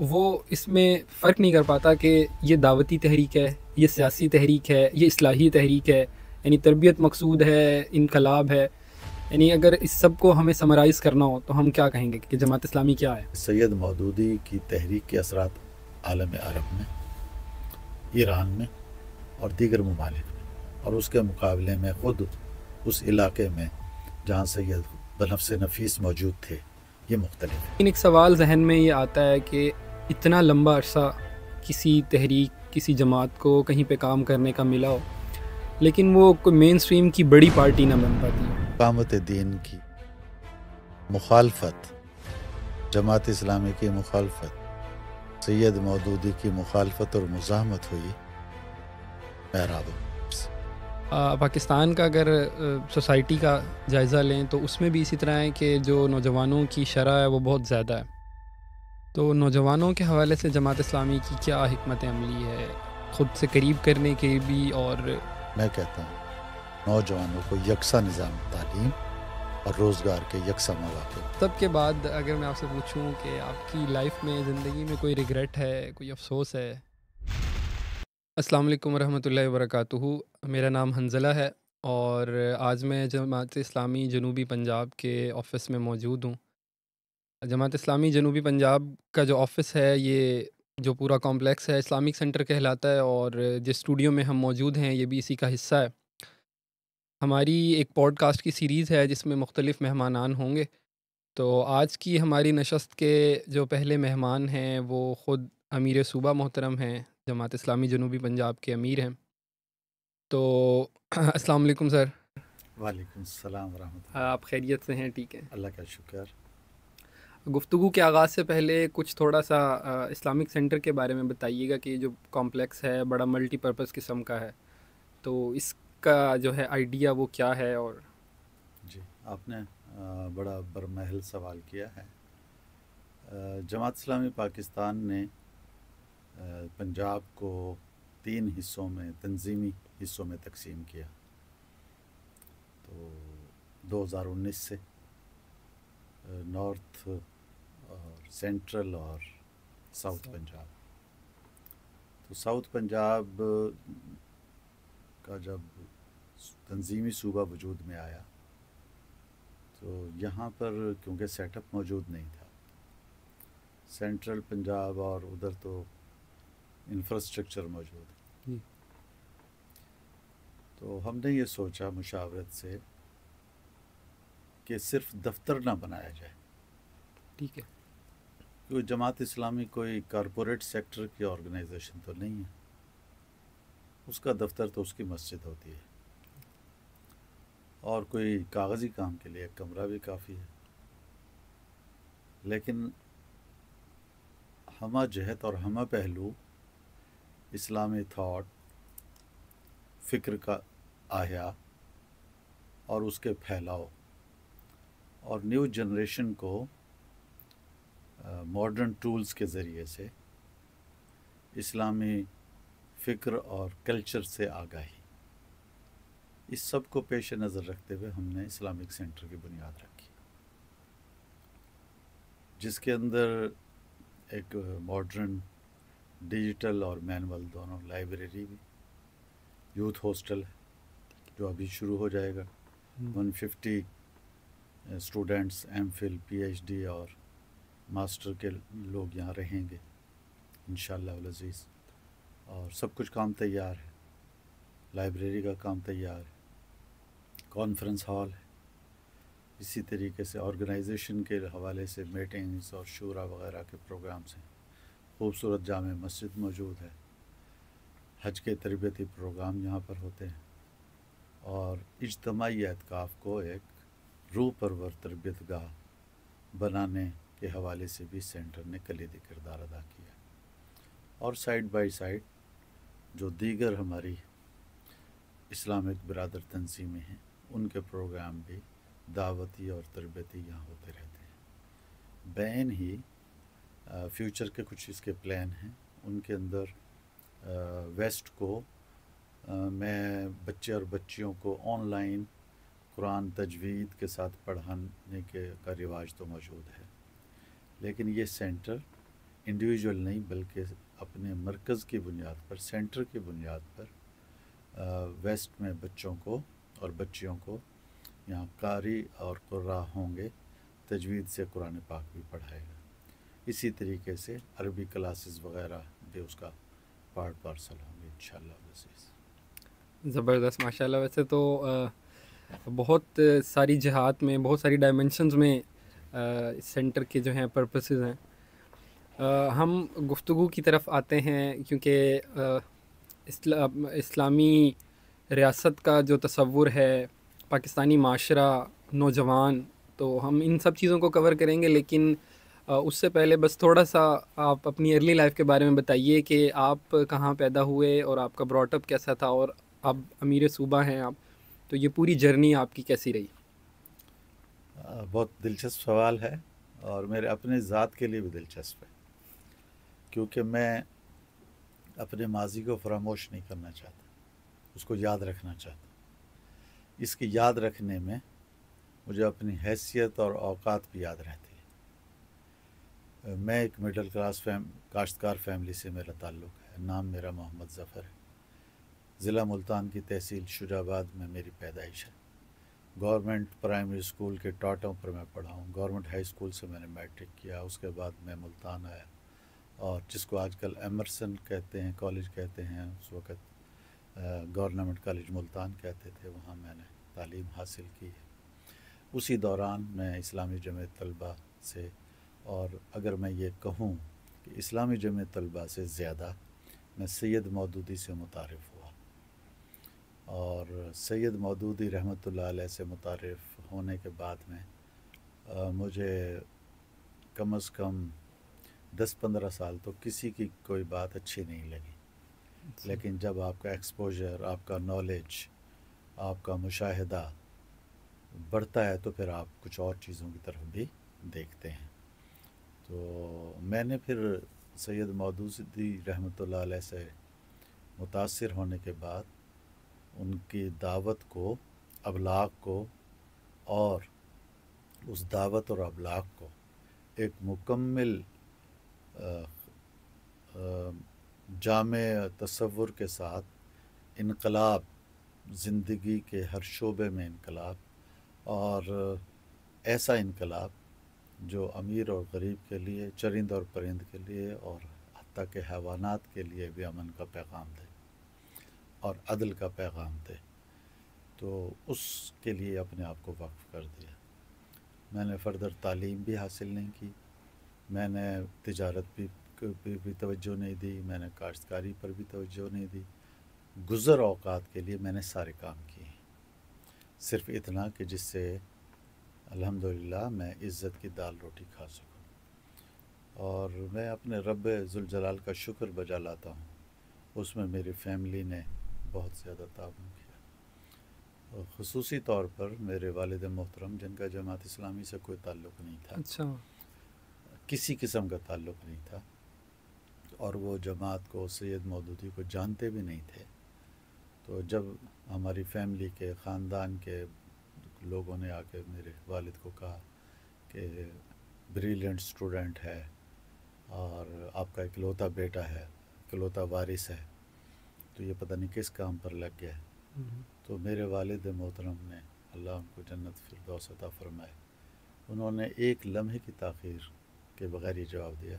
وہ اس میں فرق نہیں کر پاتا کہ یہ دعوتی تحریک ہے، یہ سیاسی تحریک ہے، یہ اصلاحی تحریک ہے، یعنی تربیت مقصود ہے، انقلاب ہے. یعنی اگر اس سب کو ہمیں سمرائز کرنا ہو تو ہم کیا کہیں گے کہ جماعت اسلامی کیا ہے؟ سید مودودی کی تحریک کے اثرات عالم عرب میں، ایران میں اور دیگر ممالک میں، اور اس کے مقابلے میں خود اس علاقے میں جہاں سید بنفس نفیس موجود تھے یہ مختلف ہے۔ لیکن ایک سوال ذہن میں یہ آتا ہے کہ اتنا لمبا عرصہ کسی تحریک، کسی جماعت کو کہیں پہ کام کرنے کا ملا ہو، لیکن وہ کوئی مین سٹریم کی بڑی پارٹی نہ بن پاتی ہو۔ اقامت دین کی مخالفت، جماعت اسلامی کی مخالفت، سید مودودی کی مخالفت اور مزاحمت ہوئی محراب سے۔ پاکستان کا اگر سوسائٹی کا جائزہ لیں تو اس میں بھی اسی طرح ہے کہ جو نوجوانوں کی شرح ہے وہ بہت زیادہ ہے. تو نوجوانوں کے حوالے سے جماعت اسلامی کی کیا حکمت عملی ہے خود سے قریب کرنے کے بھی؟ اور میں کہتا ہوں نوجوانوں کو یکساں نظام تعلیم اور روزگار کے یکساں مواقع۔ سب کے بعد اگر میں آپ سے پوچھوں کہ آپ کی لائف میں، زندگی میں کوئی ریگریٹ ہے، کوئی افسوس ہے؟ السلام علیکم ورحمۃ اللہ وبرکاتہ. میرا نام حنزلہ ہے اور آج میں جماعت اسلامی جنوبی پنجاب کے آفس میں موجود ہوں. جماعت اسلامی جنوبی پنجاب کا جو آفس ہے، یہ جو پورا کمپلیکس ہے اسلامک سینٹر کہلاتا ہے، اور جس اسٹوڈیو میں ہم موجود ہیں یہ بھی اسی کا حصہ ہے. ہماری ایک پوڈ کاسٹ کی سیریز ہے جس میں مختلف مہمانان ہوں گے. تو آج کی ہماری نشست کے جو پہلے مہمان ہیں وہ خود امیر صوبہ محترم ہیں، جماعت اسلامی جنوبی پنجاب کے امیر ہیں. تو السلام علیکم سر. وعلیکم السلام ورحمۃ اللہ. آپ خیریت سے ہیں؟ ٹھیک ہے، اللہ کا شکر. گفتگو کے آغاز سے پہلے کچھ تھوڑا سا اسلامک سینٹر کے بارے میں بتائیے گا کہ یہ جو کمپلیکس ہے بڑا ملٹی پرپز قسم کا ہے، تو اس کا جو ہے آئیڈیا وہ کیا ہے؟ اور جی، آپ نے بڑا برمحل سوال کیا ہے. جماعت اسلامی پاکستان نے پنجاب کو 3 حصوں میں، تنظیمی حصوں میں تقسیم کیا. تو 2019 سے نارتھ اور سینٹرل اور ساؤتھ پنجاب. تو ساؤتھ پنجاب کا جب تنظیمی صوبہ وجود میں آیا تو یہاں پر کیونکہ سیٹ اپ موجود نہیں تھا، سینٹرل پنجاب اور ادھر تو انفراسٹرکچر موجود ہے، تو ہم نے یہ سوچا مشاورت سے کہ صرف دفتر نہ بنایا جائے. ٹھیک ہے، کیونکہ جماعت اسلامی کوئی کارپوریٹ سیکٹر کی آرگنائزیشن تو نہیں ہے، اس کا دفتر تو اس کی مسجد ہوتی ہے، اور کوئی کاغذی کام کے لیے ایک کمرہ بھی کافی ہے. لیکن ہمہ جہت اور ہمہ پہلو اسلامی تھاٹ، فکر کا احیاء اور اس کے پھیلاؤ، اور نیو جنریشن کو ماڈرن ٹولز کے ذریعے سے اسلامی فکر اور کلچر سے آگاہی، اس سب کو پیش نظر رکھتے ہوئے ہم نے اسلامک سینٹر کی بنیاد رکھی، جس کے اندر ایک ماڈرن ڈیجیٹل اور مینول دونوں لائبریری بھی، یوتھ ہاسٹل ہے جو ابھی شروع ہو جائے گا. 150 students M Phil, P H D اور ماسٹر کے لوگ یہاں رہیں گے انشاءاللہ العزیز. اور سب کچھ کام تیار ہے، لائبریری کا کام تیار ہے، کانفرنس ہال ہے، اسی طریقے سے آرگنائزیشن کے حوالے سے میٹنگز اور شورا وغیرہ کے پروگرامز ہیں. خوبصورت جامع مسجد موجود ہے، حج کے تربیتی پروگرام یہاں پر ہوتے ہیں، اور اجتماعی اعتکاف کو ایک روح پرور تربیت گاہ بنانے کے حوالے سے بھی سینٹر نے کلیدی کردار ادا کیا. اور سائیڈ بائی سائیڈ جو دیگر ہماری اسلامک برادر تنظیمیں ہیں ان کے پروگرام بھی دعوتی اور تربیتی یہاں ہوتے رہتے ہیں. بین ہی فیوچر کے کچھ اس کے پلان ہیں، ان کے اندر ویسٹ کو میں بچے اور بچیوں کو آن لائن قرآن تجوید کے ساتھ پڑھانے کا رواج تو موجود ہے، لیکن یہ سینٹر انڈیویجول نہیں بلکہ اپنے مرکز کی بنیاد پر، سینٹر کی بنیاد پر ویسٹ میں بچوں کو اور بچیوں کو یہاں قاری اور قراء ہوں گے، تجوید سے قرآن پاک بھی پڑھائے گا۔ اسی طریقے سے عربی کلاسز وغیرہ بھی اس کا پارٹ پارسل ہوں گے انشاءاللہ عزیز۔ زبردست، ماشاءاللہ۔ ویسے تو بہت ساری جہات میں، بہت ساری ڈائمنشنز میں سینٹر کے جو ہیں پرپسز ہیں۔ ہم گفتگو کی طرف آتے ہیں، کیونکہ اسلامی ریاست کا جو تصور ہے، پاکستانی معاشرہ، نوجوان، تو ہم ان سب چیزوں کو کور کریں گے، لیکن اس سے پہلے بس تھوڑا سا آپ اپنی ارلی لائف کے بارے میں بتائیے کہ آپ کہاں پیدا ہوئے اور آپ کا براٹ اپ کیسا تھا، اور اب امیر صوبہ ہیں آپ، تو یہ پوری جرنی آپ کی کیسی رہی؟ بہت دلچسپ سوال ہے، اور میرے اپنے ذات کے لیے بھی دلچسپ ہے، کیونکہ میں اپنے ماضی کو فراموش نہیں کرنا چاہتا، اس کو یاد رکھنا چاہتا۔ اس کی یاد رکھنے میں مجھے اپنی حیثیت اور اوقات بھی یاد رہتی ہے۔ میں ایک مڈل کلاس کاشتکار فیملی سے میرا تعلق ہے، نام میرا محمد ظفر ہے، ضلع ملتان کی تحصیل شجاع آباد میں میری پیدائش ہے۔ گورنمنٹ پرائمری اسکول کے ٹاٹوں پر میں پڑھا ہوں، گورنمنٹ ہائی اسکول سے میں نے میٹرک کیا، اس کے بعد میں ملتان آیا، اور جس کو آج کل ایمرسن کہتے ہیں، کالج کہتے ہیں، اس وقت گورنمنٹ کالج ملتان کہتے تھے، وہاں میں نے تعلیم حاصل کی ہے۔ اسی دوران میں اسلامی جمعیت طلبہ سے، اور اگر میں یہ کہوں کہ اسلامی جمعیت طلبہ سے زیادہ میں سید مودودی سے متعارف ہوا، اور سید مودودی رحمۃ اللہ علیہ سے متعارف ہونے کے بعد میں مجھے کم از کم 10-15 سال تو کسی کی کوئی بات اچھی نہیں لگی، لیکن جب آپ کا ایکسپوجر، آپ کا نالج، آپ کا مشاہدہ بڑھتا ہے تو پھر آپ کچھ اور چیزوں کی طرف بھی دیکھتے ہیں۔ تو میں نے پھر سید مودودی رحمۃ اللہ علیہ سے متاثر ہونے کے بعد ان کی دعوت کو، ابلاغ کو، اور اس دعوت اور ابلاغ کو ایک مکمل جامع تصور کے ساتھ، انقلاب، زندگی کے ہر شعبے میں انقلاب، اور ایسا انقلاب جو امیر اور غریب کے لیے، چرند اور پرند کے لیے، اور حتیٰ کہ حیوانات کے لیے بھی امن کا پیغام دے اور عدل کا پیغام دے، تو اس کے لیے اپنے آپ کو وقف کر دیا۔ میں نے فردر تعلیم بھی حاصل نہیں کی، میں نے تجارت بھی توجہ نہیں دی، میں نے کاشتکاری پر بھی توجہ نہیں دی۔ گزر اوقات کے لیے میں نے سارے کام کیے، صرف اتنا کہ جس سے الحمدللہ میں عزت کی دال روٹی کھا سکوں، اور میں اپنے رب ذوالجلال کا شکر بجا لاتا ہوں، اس میں میری فیملی نے بہت زیادہ تعاون کیا، اور خصوصی طور پر میرے والد محترم جن کا جماعت اسلامی سے کوئی تعلق نہیں تھا، اچھا، کسی قسم کا تعلق نہیں تھا، اور وہ جماعت کو، سید مودودی کو جانتے بھی نہیں تھے۔ تو جب ہماری فیملی کے، خاندان کے لوگوں نے آ کے میرے والد کو کہا کہ بریلینٹ اسٹوڈنٹ ہے، اور آپ کا اکلوتا بیٹا ہے، اکلوتا وارث ہے، تو یہ پتہ نہیں کس کام پر لگ گیا ہے، تو میرے والد محترم نے، اللہ ان کو جنت فردوس عطا فرمائے، انہوں نے ایک لمحے کی تاخیر کے بغیر یہ جواب دیا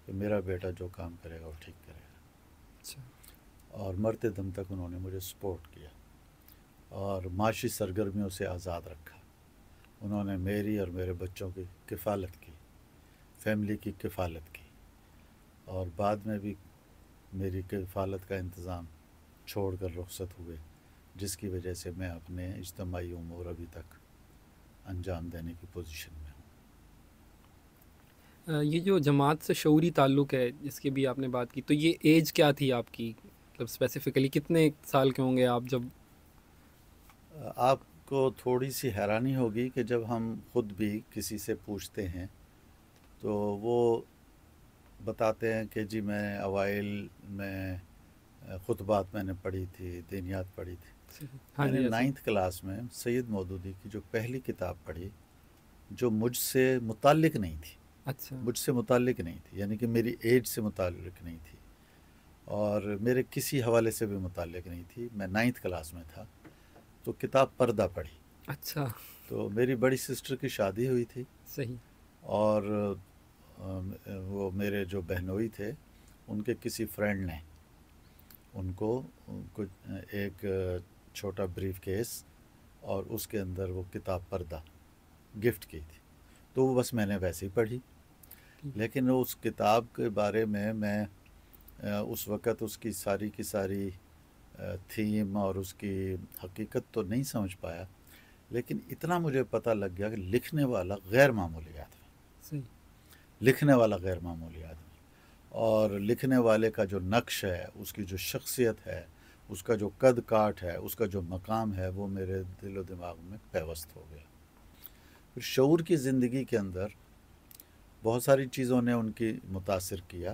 کہ میرا بیٹا جو کام کرے گا وہ ٹھیک کرے گا۔ اچھا، اور مرتے دم تک انہوں نے مجھے سپورٹ کیا اور معاشی سرگرمیوں سے آزاد رکھا۔ انہوں نے میری اور میرے بچوں کی کفالت کی، فیملی کی کفالت کی، اور بعد میں بھی میری کفالت کا انتظام چھوڑ کر رخصت ہوئے، جس کی وجہ سے میں اپنے اجتماعی امور ابھی تک انجام دینے کی پوزیشن میں ہوں۔ یہ جو جماعت سے شعوری تعلق ہے جس کی بھی آپ نے بات کی، تو یہ ایج کیا تھی آپ کی؟ مطلب اسپیسیفکلی کتنے سال کے ہوں گے آپ جب؟ آپ کو تھوڑی سی حیرانی ہوگی کہ جب ہم خود بھی کسی سے پوچھتے ہیں تو وہ بتاتے ہیں کہ جی میں اوائل میں خطبات میں نے پڑھی تھی، دینیات پڑھی تھی، ہاں میں نے جی ایسے 9th کلاس میں سید مودودی کی جو پہلی کتاب پڑھی جو مجھ سے متعلق نہیں تھی، اچھا مجھ سے متعلق نہیں تھی، یعنی کہ میری ایج سے متعلق نہیں تھی اور میرے کسی حوالے سے بھی متعلق نہیں تھی، میں 9th کلاس میں تھا، تو کتاب پردہ پڑھی۔ اچھا تو میری بڑی سسٹر کی شادی ہوئی تھی صحیح اور وہ میرے جو بہنوئی تھے ان کے کسی فرینڈ نے ان کو کچھ ایک چھوٹا بریف کیس اور اس کے اندر وہ کتاب پردہ گفٹ کی تھی، تو وہ بس میں نے ویسے ہی پڑھی، لیکن اس کتاب کے بارے میں اس وقت اس کی ساری تھیم اور اس کی حقیقت تو نہیں سمجھ پایا، لیکن اتنا مجھے پتہ لگ گیا کہ لکھنے والا غیر معمولی آدمی، صحیح لکھنے والا غیر معمولی آدمی، اور لکھنے والے کا جو نقش ہے، اس کی جو شخصیت ہے، اس کا جو قد کاٹ ہے، اس کا جو مقام ہے، وہ میرے دل و دماغ میں پیوست ہو گیا۔ پھر شعور کی زندگی کے اندر بہت ساری چیزوں نے ان کی متاثر کیا،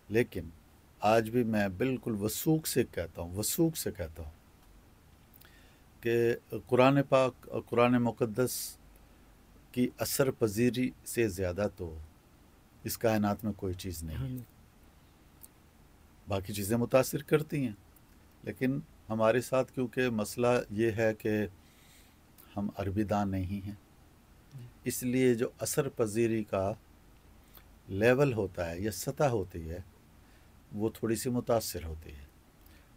لیکن آج بھی میں بالکل وثوق سے کہتا ہوں کہ قرآن پاک اور قرآن مقدس کی اثر پذیری سے زیادہ تو اس کائنات میں کوئی چیز نہیں ہے۔ باقی چیزیں متاثر کرتی ہیں، لیکن ہمارے ساتھ کیونکہ مسئلہ یہ ہے کہ ہم عربی دان نہیں ہیں، اس لیے جو اثر پذیری کا لیول ہوتا ہے یا سطح ہوتی ہے وہ تھوڑی سی متاثر ہوتی ہے،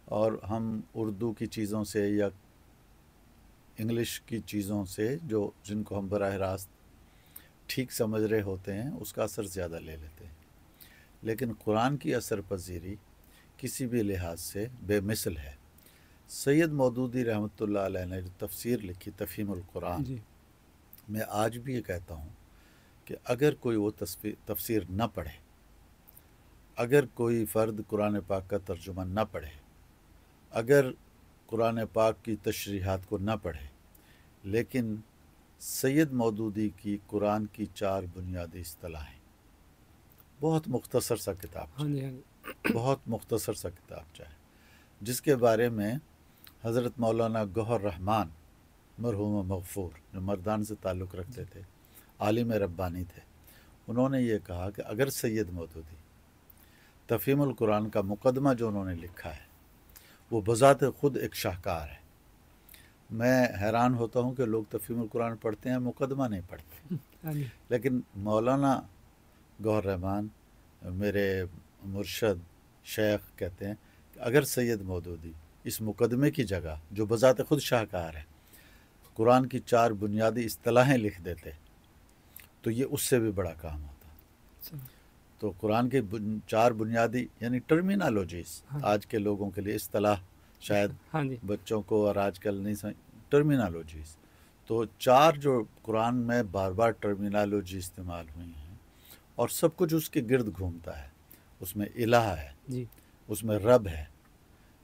اور ہم اردو کی چیزوں سے یا انگلش کی چیزوں سے جن کو ہم براہ راست ٹھیک سمجھ رہے ہوتے ہیں اس کا اثر زیادہ لے لیتے ہیں، لیکن قرآن کی اثر پذیری کسی بھی لحاظ سے بے مثل ہے۔ سید مودودی رحمۃ اللہ علیہ نے جو تفسیر لکھی تفہیم القرآن، میں آج بھی یہ کہتا ہوں کہ اگر کوئی وہ تفسیر نہ پڑھے، اگر کوئی فرد قرآن پاک کا ترجمہ نہ پڑھے، اگر قرآن پاک کی تشریحات کو نہ پڑھے، لیکن سید مودودی کی قرآن کی 4 بنیادی اصطلاحیں، بہت مختصر سا کتاب بہت مختصر سا کتاب ہے، جس کے بارے میں حضرت مولانا گوہر رحمان مرحوم مغفور جو مردان سے تعلق رکھتے تھے، عالم ربانی تھے، انہوں نے یہ کہا کہ اگر سید مودودی تفہیم القرآن کا مقدمہ جو انہوں نے لکھا ہے وہ بذات خود ایک شاہکار ہے۔ میں حیران ہوتا ہوں کہ لوگ تفہیم القرآن پڑھتے ہیں مقدمہ نہیں پڑھتے، لیکن مولانا گوہر رحمان میرے مرشد شیخ کہتے ہیں کہ اگر سید مودودی اس مقدمے کی جگہ جو بذات خود شاہکار ہے قرآن کی 4 بنیادی اصطلاحیں لکھ دیتے تو یہ اس سے بھی بڑا کام ہوتا۔ تو قرآن کے 4 بنیادی یعنی ٹرمینالوجیز، آج کے لوگوں کے لیے اصطلاح شاید بچوں کو اور آج کل نہیں سمجھ، ٹرمینالوجیز، تو 4 جو قرآن میں بار بار ٹرمینالوجی استعمال ہوئی ہیں اور سب کچھ اس کے گرد گھومتا ہے، اس میں الہ ہے، اس میں رب ہے،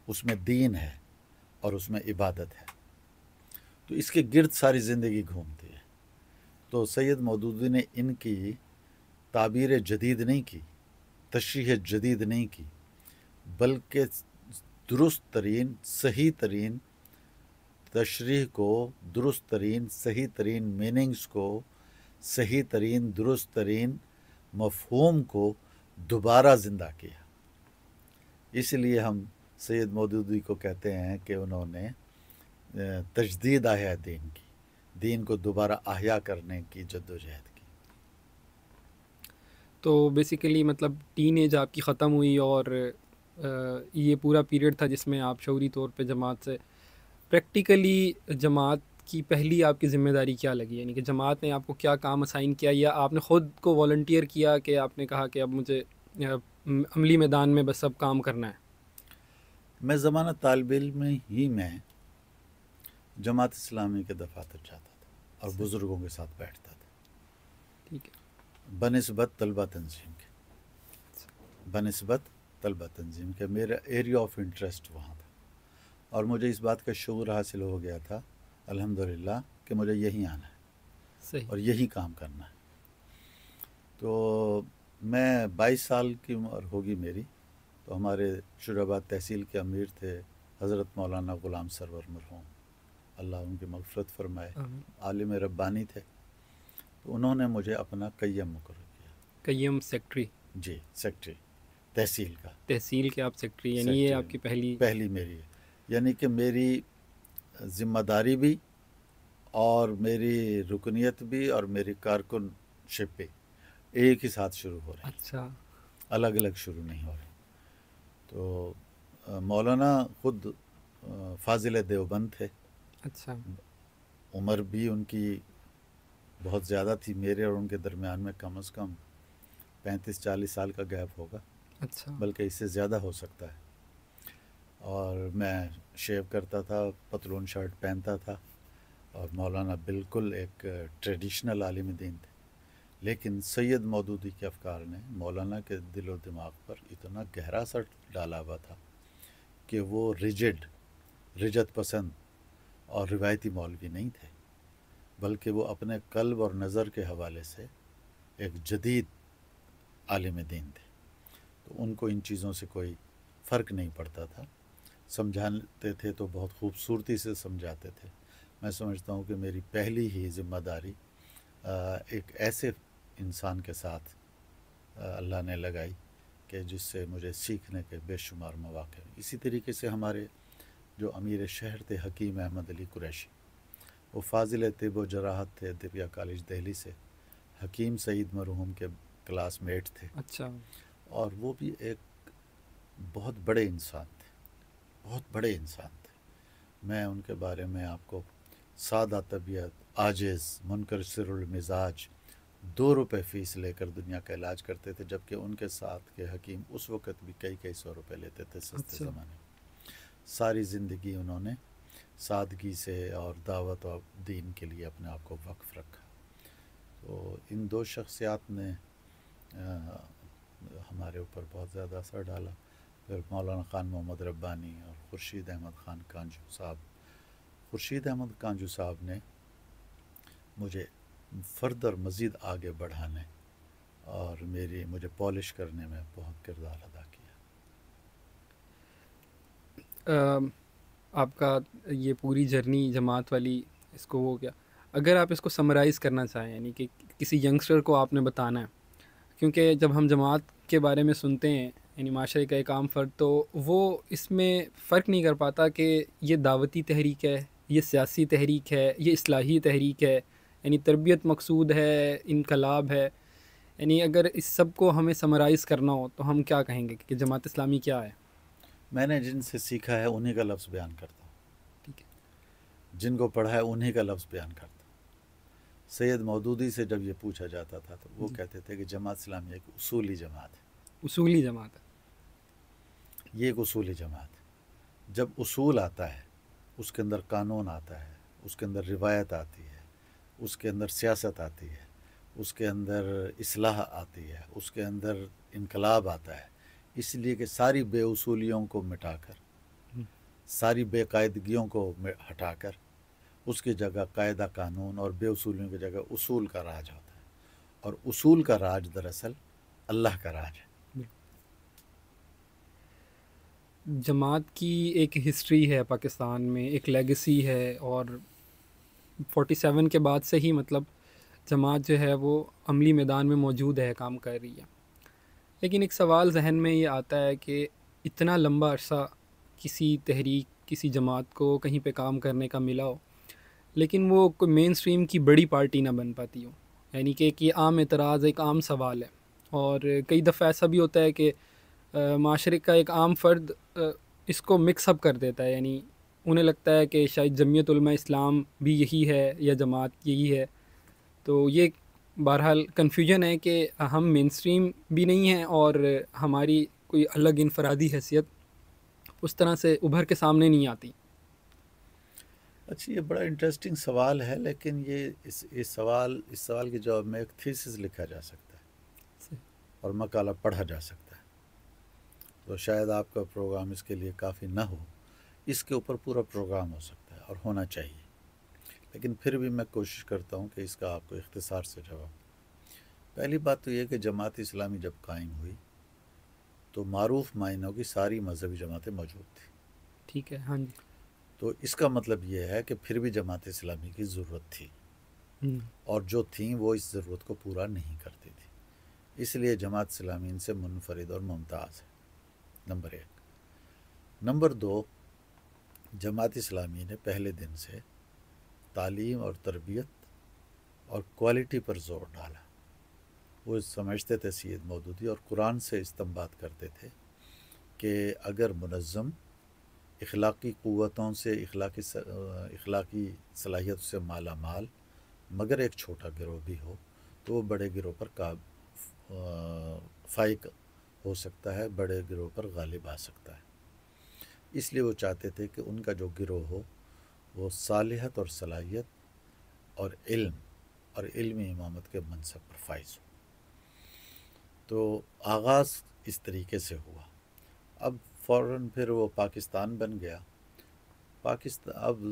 اس میں دین ہے اور اس میں عبادت ہے، تو اس کے گرد ساری زندگی گھومتی ہے۔ تو سید مودودی نے ان کی تعبیر جدید نہیں کی، تشریح جدید نہیں کی، بلکہ درست ترین صحیح ترین تشریح کو، درست ترین صحیح ترین میننگز کو، صحیح ترین درست ترین مفہوم کو دوبارہ زندہ کیا۔ اس لیے ہم سید مودودی کو کہتے ہیں کہ انہوں نے تجدید احیا دین کی، دین کو دوبارہ احیا کرنے کی جدوجہد کی۔ تو بیسیکلی مطلب ٹین ایج آپ کی ختم ہوئی اور یہ پورا پیریڈ تھا جس میں آپ شعوری طور پہ جماعت سے پریکٹیکلی جماعت کی پہلی آپ کی ذمہ داری کیا لگی، یعنی کہ جماعت نے آپ کو کیا کام اسائن کیا یا آپ نے خود کو والنٹیئر کیا کہ آپ نے کہا کہ اب مجھے عملی میدان میں بس اب کام کرنا ہے؟ میں زمانہ طالب علم میں ہی میں جماعت اسلامی کے دفاتر جاتا تھا اور بزرگوں کے ساتھ بیٹھتا تھا، ٹھیک ہے، بنسبت طلبہ تنظیم کے میرا ایریا آف انٹرسٹ وہاں تھا، اور مجھے اس بات کا شعور حاصل ہو گیا تھا الحمدللہ کہ مجھے یہی آنا ہے اور یہی کام کرنا ہے۔ تو میں 22 سال کی عمر ہوگی میری، تو ہمارے شوراباد تحصیل کے امیر تھے حضرت مولانا غلام سرور مرحوم، اللہ ان کی مغفرت فرمائے، آمین۔ عالم ربانی تھے، تو انہوں نے مجھے اپنا قیم مقرر کیا۔ قیم سیکٹری؟ جی، سیکٹری تحصیل کا۔ تحصیل کے آپ سیکٹری، یعنی یہ آپ کی پہلی میری ہے، یعنی کہ میری ذمہ داری بھی اور میری رکنیت بھی اور میری کارکن شپ بھی ایک ہی ساتھ شروع ہو رہی، اچھا، الگ الگ شروع نہیں ہو رہی۔ تو مولانا خود فاضل دیوبند تھے، اچھا، عمر بھی ان کی بہت زیادہ تھی، میرے اور ان کے درمیان میں کم از کم 35-40 سال کا گیپ ہوگا، اچھا، بلکہ اس سے زیادہ ہو سکتا ہے۔ اور میں شیو کرتا تھا، پتلون شرٹ پہنتا تھا، اور مولانا بالکل ایک ٹریڈیشنل عالم دین تھے، لیکن سید مودودی کے افکار نے مولانا کے دل و دماغ پر اتنا گہرا اثر ڈالا ہوا تھا کہ وہ رجت پسند اور روایتی مولوی نہیں تھے، بلکہ وہ اپنے قلب اور نظر کے حوالے سے ایک جدید عالم دین تھے۔ تو ان کو ان چیزوں سے کوئی فرق نہیں پڑتا تھا، سمجھاتے تھے تو بہت خوبصورتی سے سمجھاتے تھے۔ میں سمجھتا ہوں کہ میری پہلی ہی ذمہ داری ایک ایسے انسان کے ساتھ اللہ نے لگائی کہ جس سے مجھے سیکھنے کے بے شمار مواقع ہیں۔ اسی طریقے سے ہمارے جو امیر شہر تھے حکیم احمد علی قریشی، وہ فاضل طب و جراحت تھے دبیا کالج دہلی سے، حکیم سعید مرحوم کے کلاس میٹ تھے۔ اچھا، اور وہ بھی ایک بہت بڑے انسان تھے، بہت بڑے انسان تھے۔ میں ان کے بارے میں آپ کو سادہ طبیعت، عاجز، منکسر المزاج، 2 روپے فیس لے کر دنیا کا علاج کرتے تھے، جبکہ ان کے ساتھ کے حکیم اس وقت بھی کئی 100 روپے لیتے تھے سستے اچھا، زمانے میں۔ ساری زندگی انہوں نے سادگی سے اور دعوت و دین کے لیے اپنے آپ کو وقف رکھا۔ تو ان 2 شخصیات نے ہمارے اوپر بہت زیادہ اثر ڈالا۔ پھر مولانا خان محمد ربانی اور خورشید احمد خان کانجو صاحب۔ خورشید احمد کانجو صاحب نے مجھے فردر مزید آگے بڑھانے اور مجھے پالش کرنے میں بہت کردار ادا کیا۔ آپ کا یہ پوری جرنی جماعت والی، اس کو ہو گیا، اگر آپ اس کو سمرائز کرنا چاہیں، یعنی کہ کسی ینگسٹر کو آپ نے بتانا ہے، کیونکہ جب ہم جماعت کے بارے میں سنتے ہیں، یعنی معاشرے کا ایک عام فرد، تو وہ اس میں فرق نہیں کر پاتا کہ یہ دعوتی تحریک ہے، یہ سیاسی تحریک ہے، یہ اصلاحی تحریک ہے، یعنی تربیت مقصود ہے، انقلاب ہے۔ یعنی اگر اس سب کو ہمیں سمرائز کرنا ہو تو ہم کیا کہیں گے کہ جماعت اسلامی کیا ہے؟ میں نے جن سے سیکھا ہے انہی کا لفظ بیان کرتا ہوں، ٹھیک ہے، جن کو پڑھا ہے انہی کا لفظ بیان کرتا ہوں۔ سید مودودی سے جب یہ پوچھا جاتا تھا تو وہ کہتے تھے کہ جماعت اسلامی ایک اصولی جماعت ہے۔ اصولی جماعت ہے، یہ ایک اصولی جماعت ہے۔ جب اصول آتا ہے اس کے اندر قانون آتا ہے، اس کے اندر روایت آتی ہے، اس کے اندر سیاست آتی ہے، اس کے اندر اصلاح آتی ہے، اس کے اندر انقلاب آتا ہے۔ اس لیے کہ ساری بے اصولیوں کو مٹا کر، ساری بے قاعدگیوں کو ہٹا کر اس کی جگہ قاعدہ قانون اور بے اصولیوں کی جگہ اصول کا راج ہوتا ہے، اور اصول کا راج دراصل اللہ کا راج ہے۔ جماعت کی ایک ہسٹری ہے پاکستان میں، ایک لیگسی ہے، اور 47 کے بعد سے ہی مطلب جماعت جو ہے وہ عملی میدان میں موجود ہے، کام کر رہی ہے۔ لیکن ایک سوال ذہن میں یہ آتا ہے کہ اتنا لمبا عرصہ کسی تحریک، کسی جماعت کو کہیں پہ کام کرنے کا ملا ہو، لیکن وہ کوئی مین سٹریم کی بڑی پارٹی نہ بن پاتی ہو، یعنی کہ یہ عام اعتراض، ایک عام سوال ہے۔ اور کئی دفعہ ایسا بھی ہوتا ہے کہ معاشرے کا ایک عام فرد اس کو مکس اپ کر دیتا ہے، یعنی انہیں لگتا ہے کہ شاید جمعیت علماء اسلام بھی یہی ہے یا جماعت یہی ہے۔ تو یہ بہرحال کنفیوژن ہے کہ ہم مین سٹریم بھی نہیں ہیں اور ہماری کوئی الگ انفرادی حیثیت اس طرح سے ابھر کے سامنے نہیں آتی۔ اچھا، یہ بڑا انٹرسٹنگ سوال ہے، لیکن یہ اس سوال کے جواب میں ایک تھیسس لکھا جا سکتا ہے اور مقالہ پڑھا جا سکتا ہے، تو شاید آپ کا پروگرام اس کے لیے کافی نہ ہو۔ اس کے اوپر پورا پروگرام ہو سکتا ہے اور ہونا چاہیے، لیکن پھر بھی میں کوشش کرتا ہوں کہ اس کا آپ کو اختصار سے جواب۔ پہلی بات تو یہ کہ جماعت اسلامی جب قائم ہوئی تو معروف معنوں کی ساری مذہبی جماعتیں موجود تھیں، ٹھیک ہے، ہاں جی۔ تو اس کا مطلب یہ ہے کہ پھر بھی جماعت اسلامی کی ضرورت تھی، ہوں، اور جو تھیں وہ اس ضرورت کو پورا نہیں کرتی تھی، اس لیے جماعت اسلامی ان سے منفرد اور ممتاز ہے، نمبر ایک۔ نمبر دو، جماعت اسلامی نے پہلے دن سے تعلیم اور تربیت اور کوالٹی پر زور ڈالا۔ وہ سمجھتے تھے سید مودودی، اور قرآن سے استنباط کرتے تھے کہ اگر منظم اخلاقی قوتوں سے، اخلاقی صلاحیت سے مالا مال مگر ایک چھوٹا گروہ بھی ہو، تو وہ بڑے گروہ پر فائق ہو سکتا ہے، بڑے گروہ پر غالب آ سکتا ہے۔ اس لیے وہ چاہتے تھے کہ ان کا جو گروہ ہو وہ صالحت اور صلاحیت اور علم اور علمی امامت کے منصب پر فائز ہو۔ تو آغاز اس طریقے سے ہوا۔ اب فوراً پھر وہ پاکستان بن گیا۔ پاکستان اب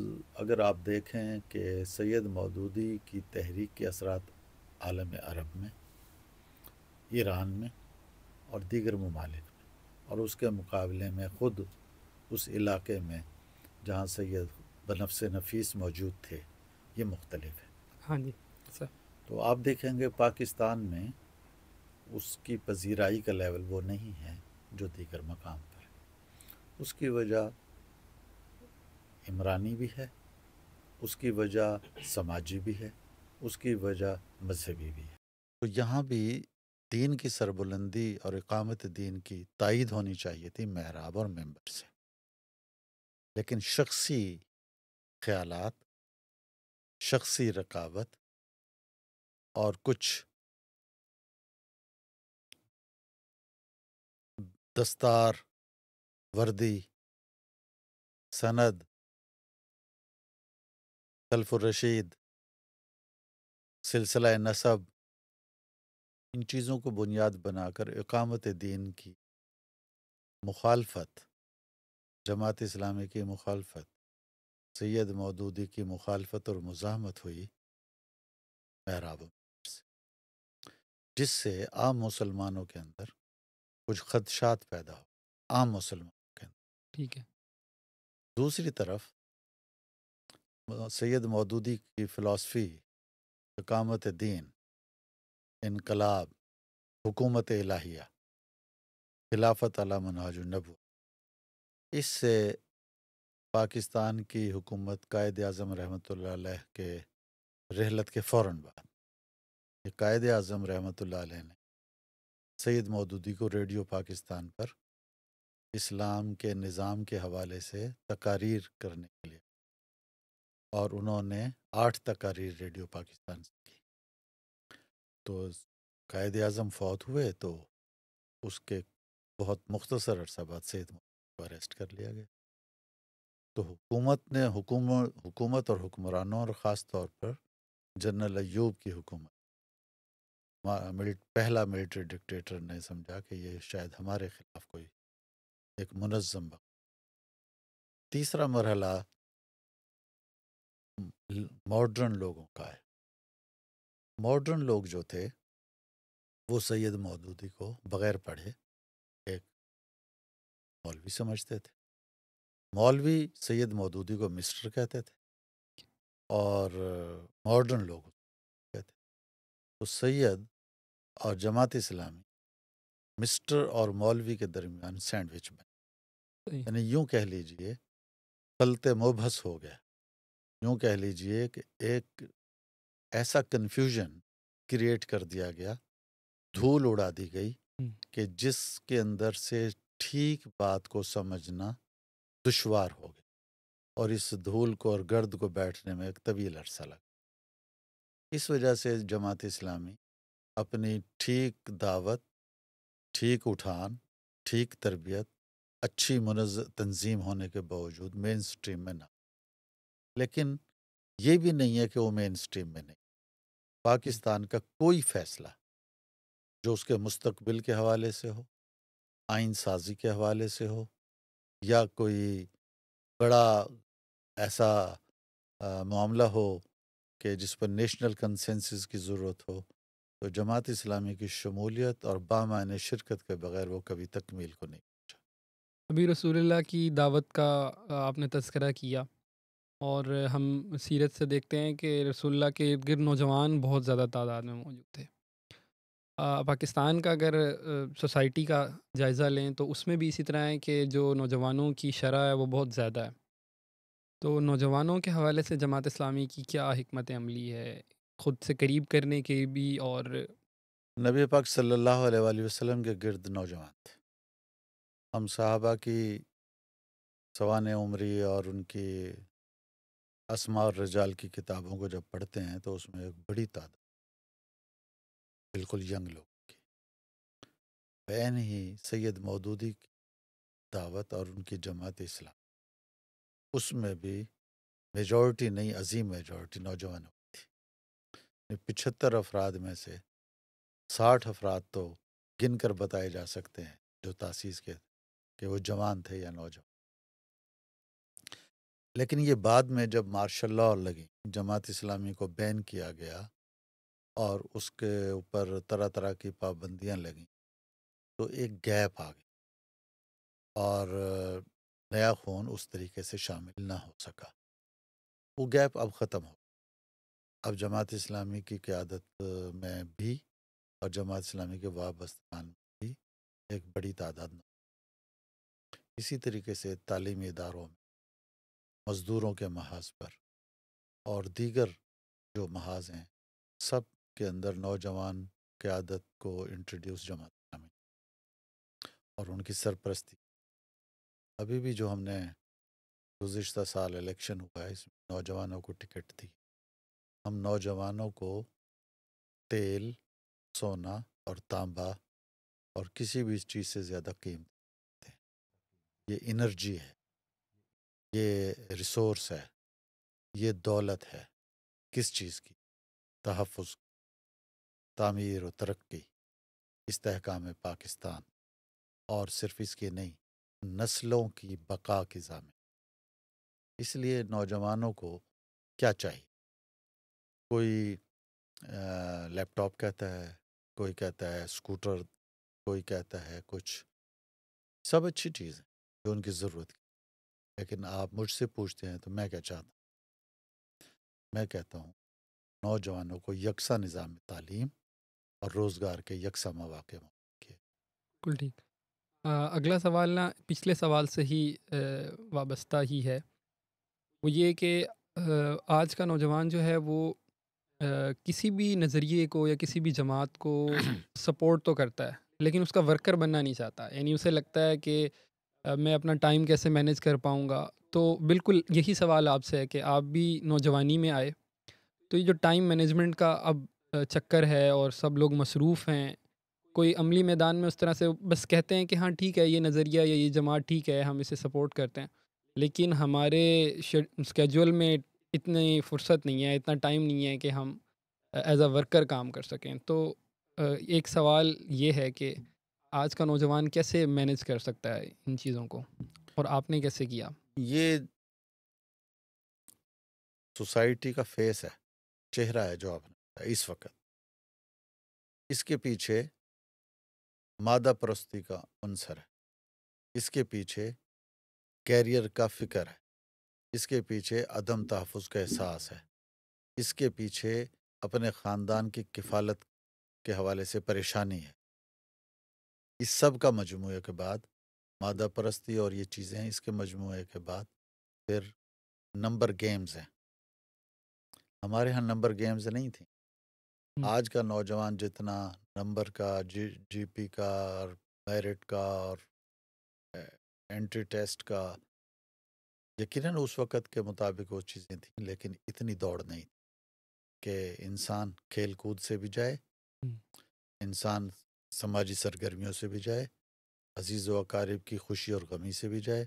اگر آپ دیکھیں کہ سید مودودی کی تحریک کے اثرات عالم عرب میں، ایران میں اور دیگر ممالک میں، اور اس کے مقابلے میں خود اس علاقے میں جہاں سید بنفس نفیس موجود تھے، یہ مختلف ہے۔ ہاں جی سر۔ تو آپ دیکھیں گے پاکستان میں اس کی پذیرائی کا لیول وہ نہیں ہے جو دیگر مقام پر ہے۔ اس کی وجہ عمرانی بھی ہے، اس کی وجہ سماجی بھی ہے، اس کی وجہ مذہبی بھی ہے۔ تو یہاں بھی دین کی سربلندی اور اقامت دین کی تائید ہونی چاہیے تھی محراب اور ممبر سے، لیکن شخصی خیالات، شخصی رقابت اور کچھ دستار، وردی، سند، خلف الرشید، سلسلہ نسب، ان چیزوں کو بنیاد بنا کر اقامت دین کی مخالفت، جماعت اسلامی کی مخالفت، سید مودودی کی مخالفت اور مزاحمت ہوئی محراب سے، جس سے عام مسلمانوں کے اندر کچھ خدشات پیدا ہو، عام مسلمانوں کے اندر۔ ٹھیک ہے۔ دوسری طرف سید مودودی کی فلسفی، اقامت دین، انقلاب، حکومت الہیہ، خلافت علی منہاج النبوہ، اس سے پاکستان کی حکومت قائد اعظم رحمۃ اللہ علیہ کے رحلت کے فوراً بعد، یہ قائد اعظم رحمۃ اللہ علیہ نے سید مودودی کو ریڈیو پاکستان پر اسلام کے نظام کے حوالے سے تقاریر کرنے کے لیے، اور انہوں نے 8 تقاریر ریڈیو پاکستان سے کی۔ تو قائد اعظم فوت ہوئے تو اس کے بہت مختصر عرصہ بعد سید مودودی کو اریسٹ کر لیا گیا۔ تو حکومت نے حکومت اور حکمرانوں، اور خاص طور پر جنرل ایوب کی حکومت، پہلا ملٹری ڈکٹیٹر نے سمجھا کہ یہ شاید ہمارے خلاف کوئی ایک منظم بغاوت۔ تیسرا مرحلہ ماڈرن لوگوں کا ہے۔ ماڈرن لوگ جو تھے وہ سید مودودی کو بغیر پڑھے ایک مولوی سمجھتے تھے۔ مولوی سید مودودی کو مسٹر کہتے تھے، اور ماڈرن لوگ کہتے تھے۔ تو سید اور جماعت اسلامی مسٹر اور مولوی کے درمیان سینڈوچ بنے، صحیح۔ یعنی یوں کہہ لیجئے خلط مبحث ہو گیا۔ یوں کہہ لیجئے کہ ایک ایسا کنفیوژن کریٹ کر دیا گیا، دھول اڑا دی گئی کہ جس کے اندر سے ٹھیک بات کو سمجھنا دشوار ہو گیا، اور اس دھول کو اور گرد کو بیٹھنے میں ایک طویل عرصہ لگا۔ اس وجہ سے جماعت اسلامی اپنی ٹھیک دعوت، ٹھیک اٹھان، ٹھیک تربیت، اچھی تنظیم ہونے کے باوجود مین سٹریم میں نہ، لیکن یہ بھی نہیں ہے کہ وہ مین سٹریم میں نہیں۔ پاکستان کا کوئی فیصلہ جو اس کے مستقبل کے حوالے سے ہو، آئین سازی کے حوالے سے ہو، یا کوئی بڑا ایسا معاملہ ہو کہ جس پر نیشنل کنسنسس کی ضرورت ہو، تو جماعت اسلامی کی شمولیت اور بامعنی شرکت کے بغیر وہ کبھی تکمیل کو نہیں پہنچا۔ ابھی رسول اللہ کی دعوت کا آپ نے تذکرہ کیا، اور ہم سیرت سے دیکھتے ہیں کہ رسول اللہ کے ارد گرد نوجوان بہت زیادہ تعداد میں موجود تھے۔ پاکستان کا اگر سوسائٹی کا جائزہ لیں تو اس میں بھی اسی طرح ہے کہ جو نوجوانوں کی شرح ہے وہ بہت زیادہ ہے۔ تو نوجوانوں کے حوالے سے جماعت اسلامی کی کیا حکمت عملی ہے، خود سے قریب کرنے کی بھی؟ اور نبی پاک صلی اللہ علیہ وآلہ وسلم کے گرد نوجوان تھے۔ ہم صحابہ کی سوانح عمری اور ان کی اسماء اور رجال کی کتابوں کو جب پڑھتے ہیں تو اس میں ایک بڑی تعداد بالکل ینگ لوگ کی، بین ہی سید مودودی کی دعوت اور ان کی جماعت اسلام، اس میں بھی میجورٹی نہیں، عظیم میجورٹی نوجوان ہوئی تھی۔ 75 افراد میں سے 60 افراد تو گن کر بتائے جا سکتے ہیں جو تاسیس کے کہ وہ جوان تھے یا نوجوان۔ لیکن یہ بعد میں جب مارشل لاء لگی، جماعت اسلامی کو بین کیا گیا اور اس کے اوپر طرح طرح کی پابندیاں لگیں، تو ایک گیپ آ گئی اور نیا خون اس طریقے سے شامل نہ ہو سکا۔ وہ گیپ اب ختم ہو، اب جماعت اسلامی کی قیادت میں بھی اور جماعت اسلامی کے وابستگان میں بھی ایک بڑی تعداد میں، اسی طریقے سے تعلیمی اداروں میں، مزدوروں کے محاذ پر اور دیگر جو محاذ ہیں، سب کے اندر نوجوان قیادت کو انٹروڈیوس جماعت اسلامی اور ان کی سرپرستی۔ ابھی بھی جو ہم نے گزشتہ سال الیکشن ہوا ہے، اس میں نوجوانوں کو ٹکٹ دی۔ ہم نوجوانوں کو تیل، سونا اور تانبا اور کسی بھی چیز سے زیادہ قیمت دیتے ہیں۔ یہ انرجی ہے، یہ ریسورس ہے، یہ دولت ہے۔ کس چیز کی؟ تحفظ، تعمیر و ترقی، استحکام پاکستان، اور صرف اس کی نہیں، نسلوں کی بقا کی ضامن۔ اس لیے نوجوانوں کو کیا چاہیے؟ کوئی لیپ ٹاپ کہتا ہے، کوئی کہتا ہے اسکوٹر، کوئی کہتا ہے کچھ، سب اچھی چیز ہے جو ان کی ضرورت کی، لیکن آپ مجھ سے پوچھتے ہیں تو میں کیا چاہتا ہوں؟ میں کہتا ہوں نوجوانوں کو یکساں نظام تعلیم اور روزگار کے یکساں مواقع کے۔ بالکل ٹھیک۔ اگلا سوال نا پچھلے سوال سے ہی وابستہ ہی ہے، وہ یہ کہ آج کا نوجوان جو ہے وہ کسی بھی نظریے کو یا کسی بھی جماعت کو سپورٹ تو کرتا ہے، لیکن اس کا ورکر بننا نہیں چاہتا، یعنی اسے لگتا ہے کہ میں اپنا ٹائم کیسے مینیج کر پاؤں گا۔ تو بالکل یہی سوال آپ سے ہے کہ آپ بھی نوجوانی میں آئے، تو یہ جو ٹائم مینجمنٹ کا اب چکر ہے اور سب لوگ مصروف ہیں، کوئی عملی میدان میں اس طرح سے بس کہتے ہیں کہ ہاں ٹھیک ہے، یہ نظریہ یا یہ جماعت ٹھیک ہے، ہم اسے سپورٹ کرتے ہیں، لیکن ہمارے اسکیجول میں اتنی فرصت نہیں ہے، اتنا ٹائم نہیں ہے کہ ہم ایز اے ورکر کام کر سکیں۔ تو ایک سوال یہ ہے کہ آج کا نوجوان کیسے مینیج کر سکتا ہے ان چیزوں کو، اور آپ نے کیسے کیا؟ یہ سوسائٹی کا فیس ہے، چہرہ ہے جو آپ نے بتایا اس وقت۔ اس کے پیچھے مادہ پرستی کا عنصر ہے، اس کے پیچھے کیریئر کا فکر ہے، اس کے پیچھے عدم تحفظ کا احساس ہے، اس کے پیچھے اپنے خاندان کی کفالت کے حوالے سے پریشانی ہے۔ اس سب کا مجموعے کے بعد مادہ پرستی اور یہ چیزیں ہیں، اس کے مجموعے کے بعد پھر نمبر گیمز ہیں۔ ہمارے ہاں نمبر گیمز نہیں تھیں۔ آج کا نوجوان جتنا نمبر کا، جی پی کا اور میرٹ کا اور انٹری ٹیسٹ کا، یقیناً اس وقت کے مطابق وہ چیزیں تھیں، لیکن اتنی دوڑ نہیں کہ انسان کھیل کود سے بھی جائے، انسان سماجی سرگرمیوں سے بھی جائے، عزیز و اقارب کی خوشی اور غمی سے بھی جائے۔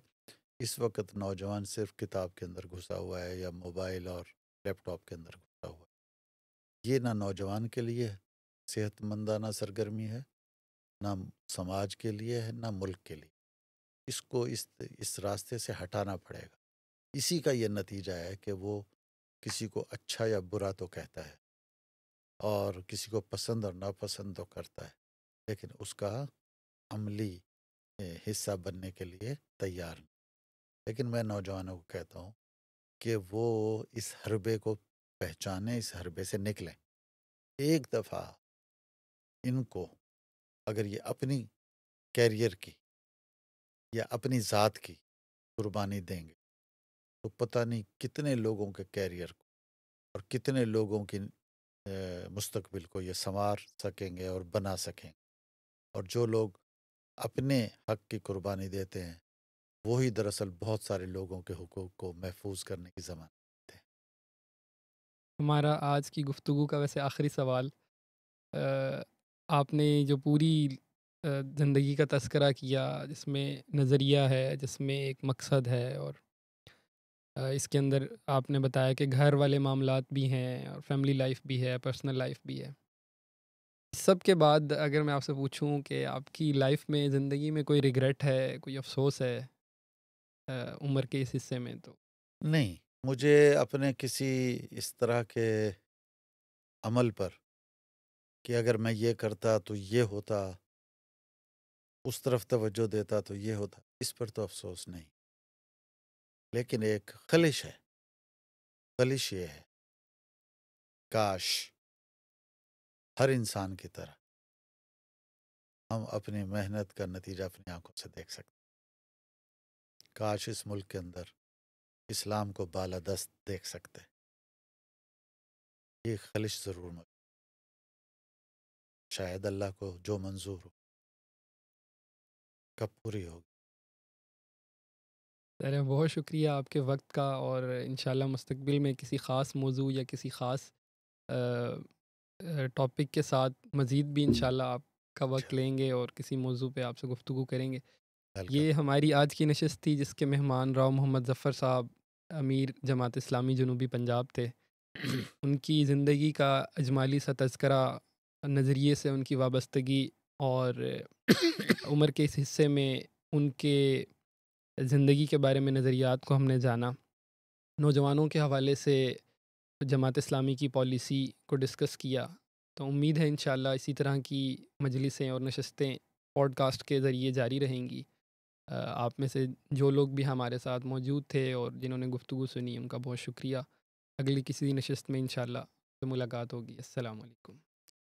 اس وقت نوجوان صرف کتاب کے اندر گھسا ہوا ہے یا موبائل اور لیپ ٹاپ کے اندر گھسا ہوا ہے۔ یہ نہ نوجوان کے لیے صحت مندانہ سرگرمی ہے، نہ سماج کے لیے ہے، نہ ملک کے لیے۔ اس کو اس راستے سے ہٹانا پڑے گا۔ اسی کا یہ نتیجہ ہے کہ وہ کسی کو اچھا یا برا تو کہتا ہے اور کسی کو پسند اور ناپسند تو کرتا ہے، لیکن اس کا عملی حصہ بننے کے لیے تیار نہیں۔ لیکن میں نوجوانوں کو کہتا ہوں کہ وہ اس حربے کو پہچانیں، اس حربے سے نکلیں۔ ایک دفعہ ان کو اگر یہ اپنی کیریئر کی یا اپنی ذات کی قربانی دیں گے تو پتہ نہیں کتنے لوگوں کے کیریئر کو اور کتنے لوگوں کی مستقبل کو یہ سنوار سکیں گے اور بنا سکیں گے۔ اور جو لوگ اپنے حق کی قربانی دیتے ہیں وہی دراصل بہت سارے لوگوں کے حقوق کو محفوظ کرنے کی ضمانت دیتے ہیں۔ ہمارا آج کی گفتگو کا ویسے آخری سوال، آپ نے جو پوری زندگی کا تذکرہ کیا، جس میں نظریہ ہے، جس میں ایک مقصد ہے، اور اس کے اندر آپ نے بتایا کہ گھر والے معاملات بھی ہیں اور فیملی لائف بھی ہے، پرسنل لائف بھی ہے۔ اس سب کے بعد اگر میں آپ سے پوچھوں کہ آپ کی لائف میں، زندگی میں کوئی ریگریٹ ہے، کوئی افسوس ہے عمر کے اس حصے میں، تو نہیں، مجھے اپنے کسی اس طرح کے عمل پر کہ اگر میں یہ کرتا تو یہ ہوتا، اس طرف توجہ دیتا تو یہ ہوتا، اس پر تو افسوس نہیں۔ لیکن ایک خلش ہے، خلش یہ ہے کاش ہر انسان کی طرح ہم اپنی محنت کا نتیجہ اپنی آنکھوں سے دیکھ سکتے۔ کاش اس ملک کے اندر اسلام کو بالادست دیکھ سکتے۔ یہ خلش ضرور موجود، شاید اللہ کو جو منظور ہو کب پوری ہوگی۔ سر بہت شکریہ آپ کے وقت کا، اور انشاءاللہ مستقبل میں کسی خاص موضوع یا کسی خاص ٹاپک کے ساتھ مزید بھی انشاءاللہ آپ کا وقت لیں گے اور کسی موضوع پہ آپ سے گفتگو کریں گے۔ ویلکم۔ یہ ہماری آج کی نشست تھی، جس کے مہمان راؤ محمد ظفر صاحب، امیر جماعت اسلامی جنوبی پنجاب تھے۔ ان کی زندگی کا اجمالی سا تذکرہ، نظریے سے ان کی وابستگی، اور عمر کے اس حصے میں ان کے زندگی کے بارے میں نظریات کو ہم نے جانا۔ نوجوانوں کے حوالے سے جماعت اسلامی کی پالیسی کو ڈسکس کیا۔ تو امید ہے انشاءاللہ اسی طرح کی مجلسیں اور نشستیں پوڈ کاسٹ کے ذریعے جاری رہیں گی۔ آپ میں سے جو لوگ بھی ہمارے ساتھ موجود تھے اور جنہوں نے گفتگو سنی، ان کا بہت شکریہ۔ اگلی کسی نشست میں انشاءاللہ ملاقات ہوگی۔ السلام علیکم۔